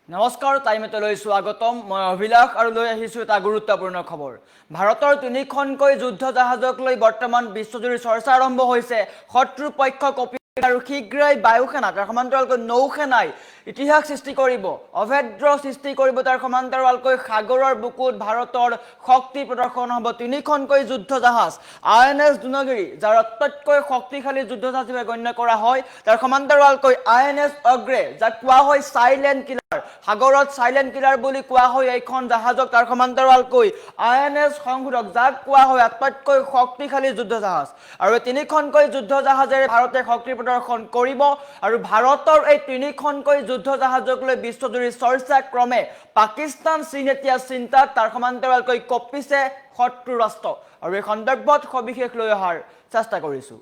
নমস্কাৰ টাইমলৈ স্বাগতম মই অভিলাষ আৰু লৈ আহিছো এটা গুৰুত্বপূৰ্ণ খবৰ ভাৰতৰ তিনিখনকৈ যুদ্ধ জাহাজক লৈ বৰ্তমান বিশ্বজুৰি চৰ্চা আৰম্ভ হৈছে শত্ৰু পক্ষ কপি আৰু শীঘ্ৰেই বায়ুসেনা তাৰ সমান্তৰালকৈ নৌসেনাই ইতিহাস সৃষ্টি কৰিব অভেদ্ৰ সৃষ্টি কৰিব তাৰ সমান্তৰালকৈ সাগৰৰ বুকুত ভাৰতৰ শক্তি প্ৰদৰ্শন হ'ব তিনিখনকৈ যুদ্ধ জাহাজ আইএনএছ দুনাগিৰি যাৰ অত্যন্তকৈ শক্তিশালী যুদ্ধ জাহাজ হিচাপে গণ্য কৰা হয় তাৰ সমান্তৰালকৈ আইএনএছ অগ্ৰে যাক কোৱা হয় সাইলেন্ট কিলাৰ সাগৰত সাইলেন্ট কিলাৰ বুলি কোৱা হয় এইখন জাহাজক তাৰ সমান্তৰালকৈ আইএনএছ সংশোধক যাক কোৱা হয় আটাইতকৈ শক্তিশালী যুদ্ধ জাহাজ আৰু তিনিখনকৈ যুদ্ধ জাহাজেৰে ভাৰতে শক্তি প্ৰদৰ্শন কৰিব আৰু ভাৰতৰ এই তিনিখনকৈ যুদ্ধ জাহাজক লৈ বিশ্বজুৰি চৰ্চা ক্ৰমে পাকিস্তান চীন এতিয়া চিন্তাত তাৰ সমান্তৰালকৈ কপিছে শত্ৰু ৰাষ্ট্ৰ আৰু এই সন্দৰ্ভত সবিশেষ লৈ অহাৰ চেষ্টা কৰিছো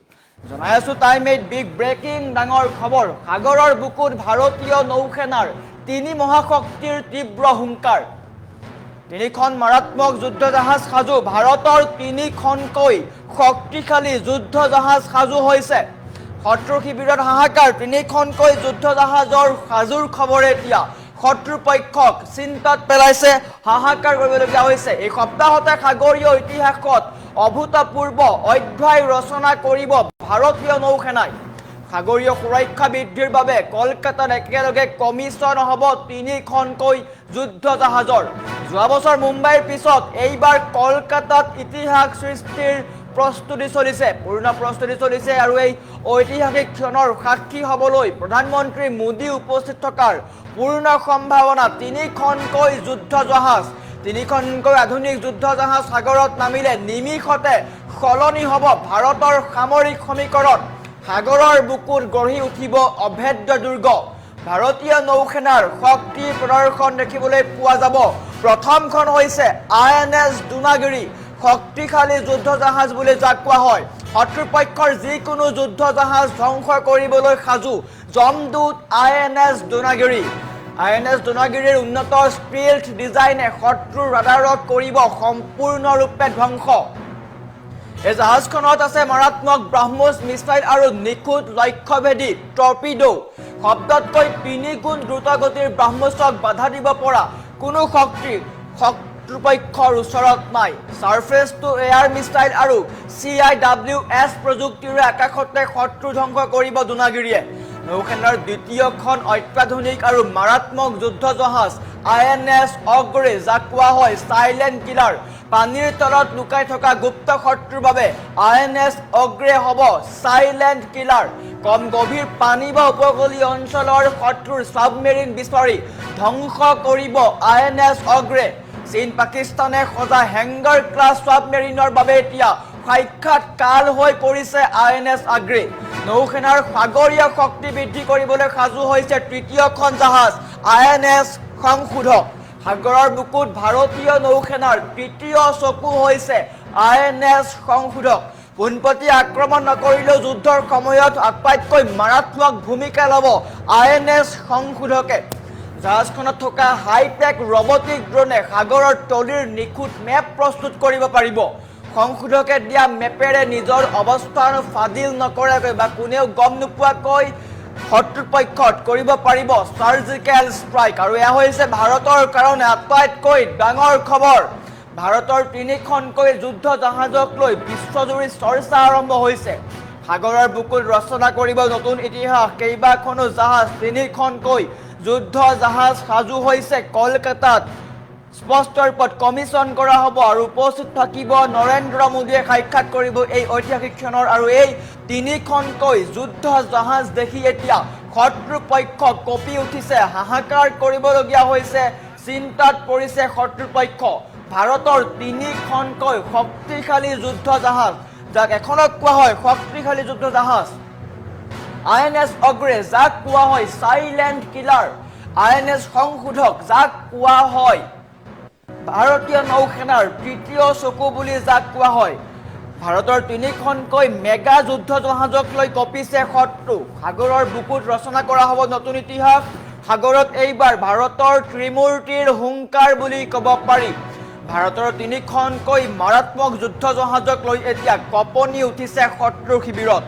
জনাই আছো টাইম 8 বিগ ব্ৰেকিং ডাঙৰ খবৰ সাগৰৰ বুকুত ভাৰতীয় নৌসেনাৰ তিনি মহাশক্তিৰ তীব্ৰ হুংকাৰ তিনিখন মাৰাত্মক যুদ্ধ জাহাজ সাজু ভাৰতৰ তিনিখনকৈ শক্তিশালী যুদ্ধ জাহাজ সাজু হৈছে শত্ৰু শিবিৰত হাহাকাৰ তিনিখনকৈ যুদ্ধ জাহাজৰ সাজুৰ খবৰ এতিয়া শত্ৰু পক্ষক চিন্তাত পেলাইছে হাহাকাৰ কৰিবলগীয়া হৈছে এই সপ্তাহতে সাগৰীয় ইতিহাসত অভূতপূৰ্ব অধ্যায় ৰচনা কৰিব ভাৰতীয় নৌসেনাই সাগৰীয় সুৰক্ষা বৃদ্ধিৰ বাবে কলকাতাত একেলগে কমিছন হ'ব তিনিখনকৈ যুদ্ধ জাহাজৰ যোৱা বছৰ মুম্বাইৰ পিছত এইবাৰ কলকাতাত ইতিহাস সৃষ্টিৰ প্ৰস্তুতি চলিছে পূৰ্ণ প্ৰস্তুতি চলিছে আৰু এই ঐতিহাসিক ক্ষণৰ সাক্ষী হ'বলৈ প্ৰধানমন্ত্ৰী মোদী উপস্থিত থকাৰ পূৰ্ণ সম্ভাৱনা তিনিখনকৈ যুদ্ধ জাহাজ তিনিখনকৈ আধুনিক যুদ্ধ জাহাজ সাগৰত নামিলে নিমিষতে সলনি হ'ব ভাৰতৰ সামৰিক সমীকৰণ সাগৰৰ বুকুত গঢ়ি উঠিব অভেদ্য দুৰ্গ ভাৰতীয় নৌসেনাৰ শক্তি প্ৰদৰ্শন দেখিবলৈ পোৱা যাব প্ৰথমখন হৈছে আইএনএছ দুনাগিৰি শক্তিশালী যুদ্ধ জাহাজ বুলি যাক কোৱা হয় শত্ৰুপক্ষৰ যিকোনো যুদ্ধ জাহাজ ধ্বংস কৰিবলৈ সাজু জমদূত আইএনএছ দুনাগিৰিৰ উন্নত স্টিলথ ডিজাইনে শত্ৰুৰ ৰাডাৰক কৰিব সম্পূৰ্ণৰূপে ধ্বংস এই জাহাজখনত আছে মাৰাত্মক ব্ৰহ্মোছ মিছাইল আৰু নিখুঁত লক্ষ্যভেদী টৰ্পিডো শব্দতকৈ 3 গুণ দ্ৰুতগতিৰ ব্ৰহ্মোছক বাধা দিব পৰা কোনো শত্ৰুপক্ষৰ ওচৰত নাই সাৰফেস টু এয়াৰ মিছাইল আৰু CIWS প্ৰযুক্তিৰে আকাশতে শত্ৰু ধ্বংস কৰিব দুনাগিৰিয়ে নৌসেনাৰ দ্বিতীয়খন অত্যাধুনিক আৰু মাৰাত্মক যুদ্ধ জাহাজ আইএনএছ অগ্ৰে যাক কোৱা হয় সাইলেন্ট কিলাৰ পানীৰ তলত লুকাই থকা গুপ্ত শত্ৰুৰ বাবে আইএনএছ অগ্ৰে হ'ব সাইলেন্ট কিলাৰ কম গভীৰ পানী বা উপকূলীয় অঞ্চলৰ শত্ৰুৰ সাবমেৰিন বিচাৰি ধ্বংস কৰিব আইএনএছ অগ্ৰে চীন পাকিস্তানে সজা হেংগাৰ ক্লাছ সাবমেৰিনৰ বাবে এতিয়া সাক্ষাৎ কাল হৈ পৰিছে আইএনএছ অগ্ৰে নৌসেনাৰ সাগৰীয় শক্তি বৃদ্ধি কৰিবলৈ সাজু হৈছে তৃতীয়খন জাহাজ আইএনএছ সংশোধক সাগৰৰ বুকুত ভাৰতীয় নৌসেনাৰ তৃতীয় চকু হৈছে আইএনএছ সংশোধক পোনপটীয়া আক্ৰমণ নকৰিলেও যুদ্ধৰ সময়ত আটাইতকৈ মাৰাত্মক ভূমিকা ল'ব আইএনএছ সংশোধকে জাহাজখনত থকা হাইটেক ৰবটিক ড্ৰোনে সাগৰৰ তলিৰ নিখুঁত মেপ প্ৰস্তুত কৰিব পাৰিব সংশোধকে দিয়া মেপেৰে নিজৰ অৱস্থান ফাদিল নকৰাকৈ বা কোনেও গম নোপোৱাকৈ শত্ৰুপক্ষত কৰিব পাৰিব সাৰ্জিকেল ষ্ট্ৰাইক আৰু এয়া হৈছে ভাৰতৰ কাৰণে আটাইতকৈ ডাঙৰ খবৰ ভাৰতৰ তিনিখনকৈ যুদ্ধ জাহাজক লৈ বিশ্বজুৰি চৰ্চা আৰম্ভ হৈছে সাগৰৰ বুকুত ৰচনা কৰিব নতুন ইতিহাস কেইবাখনো জাহাজ তিনিখনকৈ যুদ্ধ জাহাজ সাজু হৈছে কলকাতাত স্পষ্ট ৰূপত কমিছন কৰা হ'ব আৰু উপস্থিত থাকিব নৰেন্দ্ৰ মোদীয়ে সাক্ষাৎ কৰিব এই ঐতিহাসিক ক্ষণৰ আৰু এই তিনিখনকৈ যুদ্ধ জাহাজ দেখি এতিয়া শত্ৰুপক্ষ কঁপি উঠিছে হাহাকাৰ কৰিবলগীয়া হৈছে চিন্তাত পৰিছে শত্ৰুপক্ষ ভাৰতৰ তিনিখনকৈ শক্তিশালী যুদ্ধ জাহাজ যাক এখনক কোৱা হয় শক্তিশালী যুদ্ধ জাহাজ আইএনএছ অগ্ৰে যাক কোৱা হয় সাইলেন্ট কিলাৰ আইএনএছ সংশোধক যাক কোৱা হয় ভাৰতীয় নৌসেনাৰ তৃতীয় চকু বুলি যাক কোৱা হয় ভাৰতৰ তিনিখনকৈ মেগা যুদ্ধ জাহাজক লৈ কঁপিছে শত্ৰু সাগৰৰ বুকুত ৰচনা কৰা হ'ব নতুন ইতিহাস সাগৰত এইবাৰ ভাৰতৰ ত্ৰিমূৰ্তিৰ হুংকাৰ বুলি ক'ব পাৰি ভাৰতৰ তিনিখনকৈ মাৰাত্মক যুদ্ধ জাহাজক লৈ এতিয়া কঁপনি উঠিছে শত্ৰু শিবিৰত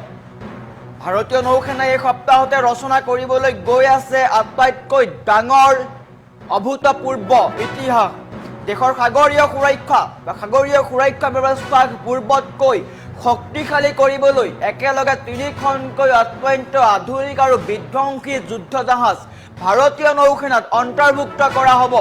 ভাৰতীয় নৌসেনাই এই সপ্তাহতে ৰচনা কৰিবলৈ গৈ আছে আটাইতকৈ ডাঙৰ অভূতপূৰ্ব ইতিহাস দেশৰ সাগৰীয় সুৰক্ষা ব্যৱস্থাক পূৰ্বতকৈ শক্তিশালী কৰিবলৈ একেলগে তিনিখনকৈ অত্যন্ত আধুনিক আৰু বিধ্বংসী যুদ্ধ জাহাজ ভাৰতীয় নৌসেনাত অন্তৰ্ভুক্ত কৰা হ'ব।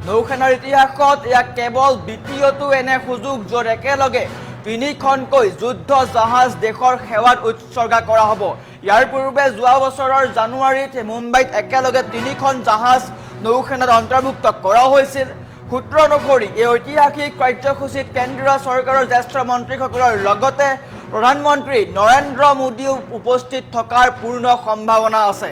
নৌসেনাৰ ইতিহাসত এয়া কেৱল দ্বিতীয়টো এনে সুযোগ য'ত একেলগে তিনিখনকৈ যুদ্ধ জাহাজ দেশৰ সেৱাত উৎসৰ্গা কৰা হ'ব। ইয়াৰ পূৰ্বে যোৱা বছৰৰ জানুৱাৰীত মুম্বাইত একেলগে তিনিখন জাহাজ নৌসেনাত অন্তৰ্ভুক্ত কৰা হৈছিল। সূত্ৰ অনুসৰি এই ঐতিহাসিক কাৰ্যসূচীত কেন্দ্ৰীয় চৰকাৰৰ জ্যেষ্ঠ মন্ত্ৰীসকলৰ লগতে প্ৰধানমন্ত্ৰী নৰেন্দ্ৰ মোদীও উপস্থিত থকাৰ পূৰ্ণ সম্ভাৱনা আছে।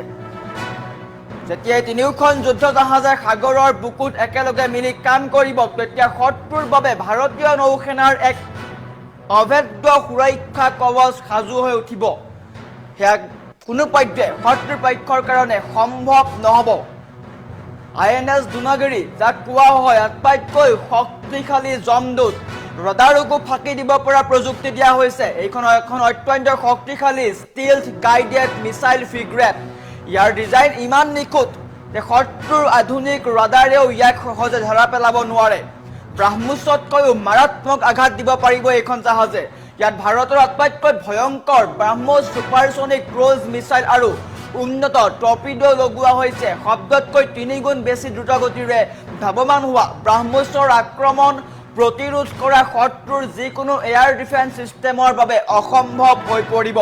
যেতিয়া তিনিওখন যুদ্ধ জাহাজে সাগৰৰ বুকুত একেলগে মিলি কাম কৰিব তেতিয়া শত্ৰুৰ বাবে ভাৰতীয় নৌসেনাৰ এক অভেদ্য সুৰক্ষা কৱচ সাজু হৈ উঠিব। সেয়া কোনো পধ্যে শত্ৰুৰ পক্ষৰ কাৰণে সম্ভৱ নহ'ব। INS দুনাগিৰি যাক কোৱা হয় আটাইতকৈ শক্তিশালী জমদূত, ৰডাৰকো ফাঁকি দিব পৰা প্ৰযুক্তি দিয়া হৈছে। এইখন এখন অত্যন্ত শক্তিশালী ষ্টিলথ গাইডেড মিছাইল ফ্ৰিগেট। ইয়াৰ ডিজাইন ইমান নিখুঁত যে শত্ৰুৰ আধুনিক ৰডাৰেও ইয়াক সহজে ধৰা পেলাব নোৱাৰে। ব্ৰাহ্মোছতকৈও মাৰাত্মক আঘাত দিব পাৰিব এইখন জাহাজে। ইয়াত ভাৰতৰ আটাইতকৈ ভয়ংকৰ ব্ৰাহ্মোছ ছুপাৰছনিক ক্ৰুজ মিছাইল আৰু উন্নত টৰ্পিডো লগোৱা হৈছে। শব্দতকৈ 3 গুণ বেছি দ্ৰুতগতিৰে ধাৱমান হোৱা ব্ৰাহ্মোছৰ আক্ৰমণ প্ৰতিৰোধ কৰা শত্ৰুৰ যিকোনো এয়াৰ ডিফেন্স ছিষ্টেমৰ বাবে অসম্ভৱ হৈ পৰিব।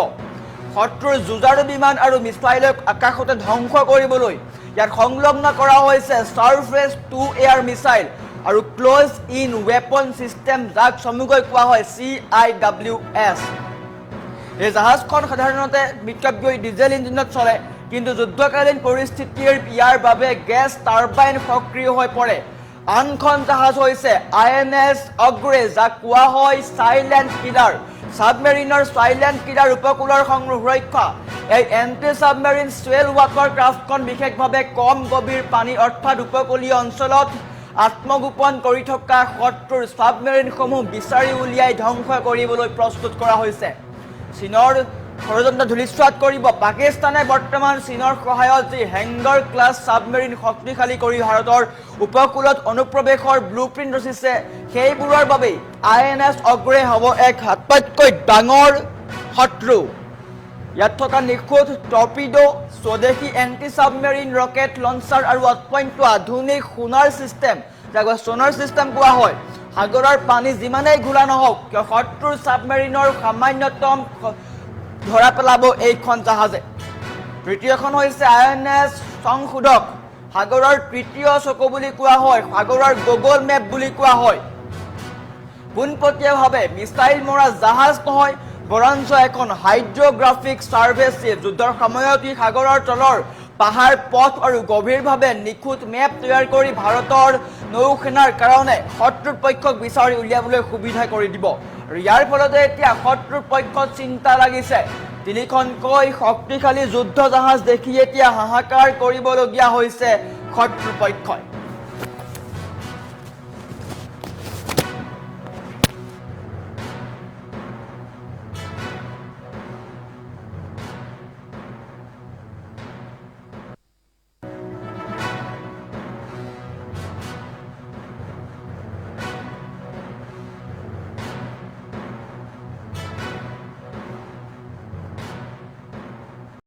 শত্ৰুৰ যুঁজাৰু বিমান আৰু মিছাইলক আকাশতে ধ্বংস কৰিবলৈ ইয়াত সংলগ্ন কৰা হৈছে ছাৰ্ফেচ টু এয়াৰ মিছাইল আৰু ক্ল'জ ইন ৱেপন ছিষ্টেম, যাক চমুকৈ কোৱা হয় CIWS। এই জাহাজখন সাধাৰণতে মিতব্যয়ী ডিজেল ইঞ্জিনত চলে, কিন্তু যুদ্ধকালীন পৰিস্থিতিৰ ইয়াৰ বাবে গেছ টাৰ্বাইন সক্ৰিয় হৈ পৰে। আনখন জাহাজ হৈছে INS অগ্ৰে, যাক কোৱা হয় চাইলেণ্ট কিলাৰ। সাবমেৰিনৰ চাইলেণ্ট কিলাৰ উপকূলৰ সুৰক্ষা। এই এণ্টি সাবমেৰিন ছোৱেল ৱাটাৰ ক্ৰাফ্টখন বিশেষভাৱে কম গভীৰ পানী অৰ্থাৎ উপকূলীয় অঞ্চলত আত্মগোপন কৰি থকা শত্ৰুৰ সাবমেৰিনসমূহ বিচাৰি উলিয়াই ধ্বংস কৰিবলৈ প্ৰস্তুত কৰা হৈছে। চীনৰ ষড়যন্ত্ৰ ধূলিসাৎ কৰিব পাকিস্তানে বৰ্তমান চীনৰ সহায়ত যি হেংগাৰ ক্লাছ সাবমেৰিন শক্তিশালী কৰি ভাৰতৰ উপকূলত অনুপ্ৰৱেশৰ ব্লুপ্ৰিণ্ট ৰচিছে, সেইবোৰৰ বাবেই INS অগ্ৰে হ'ব এক আটাইতকৈ ডাঙৰ শত্ৰু। ইয়াত থকা নিখুঁত টৰ্পিডো, স্বদেশী এণ্টি সাবমেৰিন ৰকেট লঞ্চাৰ আৰু অত্যন্ত আধুনিক সোনাৰ ছিষ্টেম, যাক সোনাৰ ছিষ্টেম কোৱা হয়। সাগৰৰ পানী যিমানেই ঘোলা নহওক কিয় শত্ৰুৰ সাবমেৰিনৰ সামান্যতম ধৰা পেলাব এইখন জাহাজে। তৃতীয়খন হৈছে INS সংশোধক, সাগৰৰ তৃতীয় চকু বুলি কোৱা হয়, সাগৰৰ গুগল মেপ বুলি কোৱা হয়। পোনপটীয়াভাৱে মিছাইল মৰা জাহাজ নহয়, বৰঞ্চ এখন হাইড্ৰগ্ৰাফিক ছাৰ্ভে। যুদ্ধৰ সময়ত ই সাগৰৰ তলৰ পাহাৰ, পথ আৰু গভীৰভাৱে নিখুঁত মেপ তৈয়াৰ কৰি ভাৰতৰ নৌসেনাৰ কাৰণে শত্ৰুৰ পক্ষক বিচাৰি উলিয়াবলৈ সুবিধা কৰি দিব। আৰু ইয়াৰ ফলতে এতিয়া শত্ৰুৰ পক্ষত চিন্তা লাগিছে। তিনিখনকৈ শক্তিশালী যুদ্ধ জাহাজ দেখি এতিয়া হাহাকাৰ কৰিবলগীয়া হৈছে শত্ৰুৰ পক্ষই।